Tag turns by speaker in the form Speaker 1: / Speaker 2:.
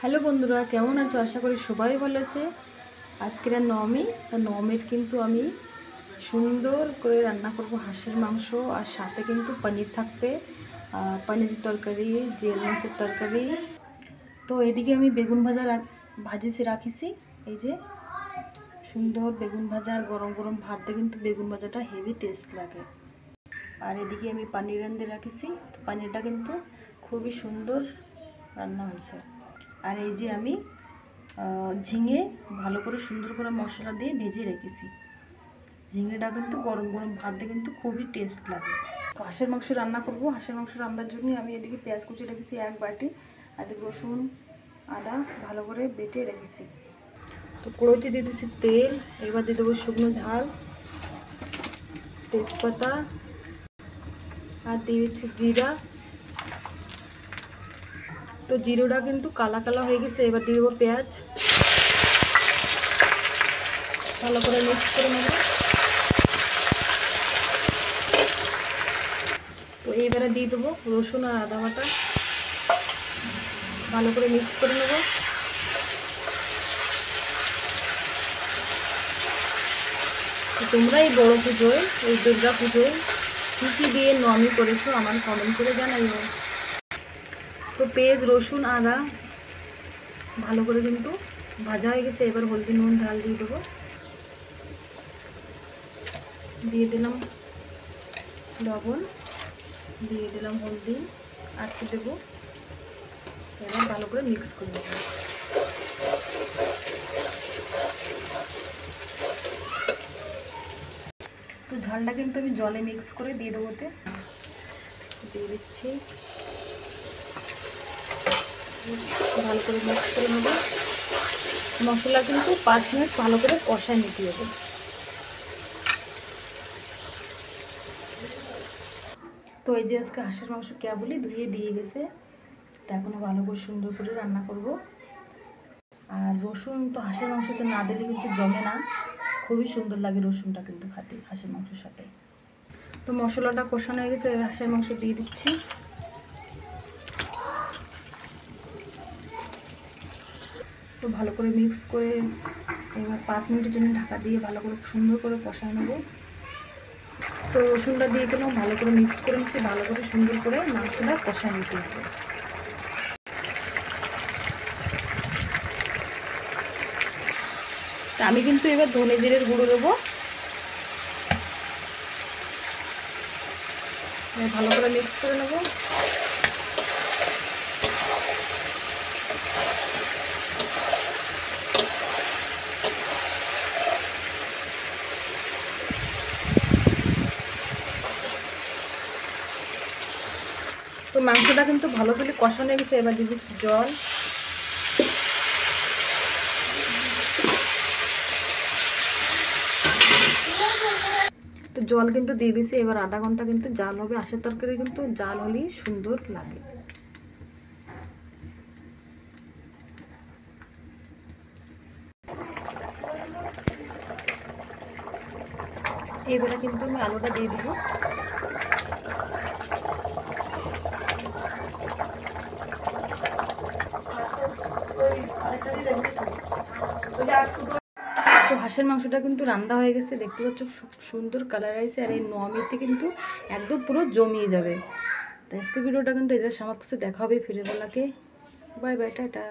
Speaker 1: Hello বন্ধুরা, কেমন আছো? আশা করি সবাই ভালো আছে। আজকের নবমী, তা নবমীর কিন্তু আমি সুন্দর করে রান্না করব হাঁসের মাংস, আর সাথে কিন্তু পনির থাকবে, পনিরের তরকারি, জিয়াল মাছের তরকারি। তো এদিকে আমি বেগুন ভাজা ভাজিছি রাখিছি। এই যে সুন্দর বেগুন ভাজা, আর গরম গরম ভাত দিয়ে কিন্তু বেগুন ভাজাটা হেভি টেস্ট লাগে। আর এদিকে আমি পনির রাঁধতে রাখিছি, তো পনিরটা কিন্তু খুবই সুন্দর রান্না হয়েছে। আর এই যে আমি ঝিঙে ভালো করে সুন্দর করে মশলা দিয়ে ভেজে রেখেছি। ঝিঙেটা কিন্তু গরম গরম ভাত দিয়ে কিন্তু খুবই টেস্ট লাগে। তো হাঁসের মাংস রান্না করব। হাঁসের মাংস রান্নার জন্য আমি এদিকে পেঁয়াজ কুচি রেখেছি 1 বাটি, আর রসুন আদা ভালো করে বেটে রেখেছি। তো কড়াইতে দিয়ে দিচ্ছি তেল, এবার দিয়ে দেবো শুকনো ঝাল, তেজপাতা, আর দিয়ে দিচ্ছি জিরা। তো জিরোটা কিন্তু কালা কালা হয়ে গেছে, এবার দিয়ে দেবো পেঁয়াজ, ভালো করে মিক্স করে নেব। তো এইবারে দিয়ে দেবো রসুন আর আদা বাটা, ভালো করে মিক্স করে নেব। তোমরা এই বড় পুজোয়, এই দুর্গা পুজোয় কী কী দিয়ে নবমী করেছো আমার কমেন্ট করে জানাইও। তো পেঁয়াজ রসুন আদা ভালো করে কিন্তু ভাজা হয়ে গেছে, এবার হলদি নুন ঝাল দিয়ে দেবো। দিয়ে দিলাম লবণ, দিয়ে দিলাম হলদি, আটকে দেবো। এবার ভালো করে মিক্স করে দেবো। তো ঝালটা কিন্তু আমি জলে মিক্স করে দিয়ে দেবো, দিয়ে দিচ্ছি, ভালো করে মিক্স করে নেবো। মশলা কিন্তু 5 মিনিট ভালো করে কষায় নিতে হবে। তো এই যে আজকে হাঁসের মাংস কেবলই ধুয়ে দিয়ে গেছে, তো এখনও ভালো করে সুন্দর করে রান্না করব। আর রসুন তো হাঁসের মাংসতে না দিলে কিন্তু জমে না, খুবই সুন্দর লাগে রসুনটা কিন্তু খাতে হাঁসের মাংসের সাথে। তো মশলাটা কষানো হয়ে গেছে, হাঁসের মাংস দিয়ে দিচ্ছি। তো ভালো করে মিক্স করে এবার 5 মিনিটের জন্য ঢাকা দিয়ে ভালো করে সুন্দর করে কষায় নেব। তো রসুনটা দিয়ে দিলাম, ভালো করে মিক্স করে নিচ্ছি, ভালো করে সুন্দর করে মাংসটা কষায় নিতে হবে। তা আমি কিন্তু এবার ধনে জিরের গুঁড়ো দেবো, ভালো করে মিক্স করে নেব। তো মাংসটা কিন্তু ভালো করে কষানো হয়ে গেছে, এবার দিয়ে দিচ্ছি জল। তো জল কিন্তু দিয়ে দিছি, এবার আধা ঘন্টা কিন্তু জাল হবে। হাঁসের তরকারি কিন্তু জাল হলেই সুন্দর লাগে। এবারে কিন্তু আমি আলুটা দিয়ে দিব। তো হাঁসের মাংসটা কিন্তু রান্না হয়ে গেছে, দেখতে পাচ্ছ সুন্দর কালার আসছে। আর এই নবমীতে কিন্তু একদম পুরো জমিয়ে যাবে। তো আজকে ভিডিওটা কিন্তু এদের আমার কাছে দেখা হবে ফিরে বলাকে। Bye bye, tata.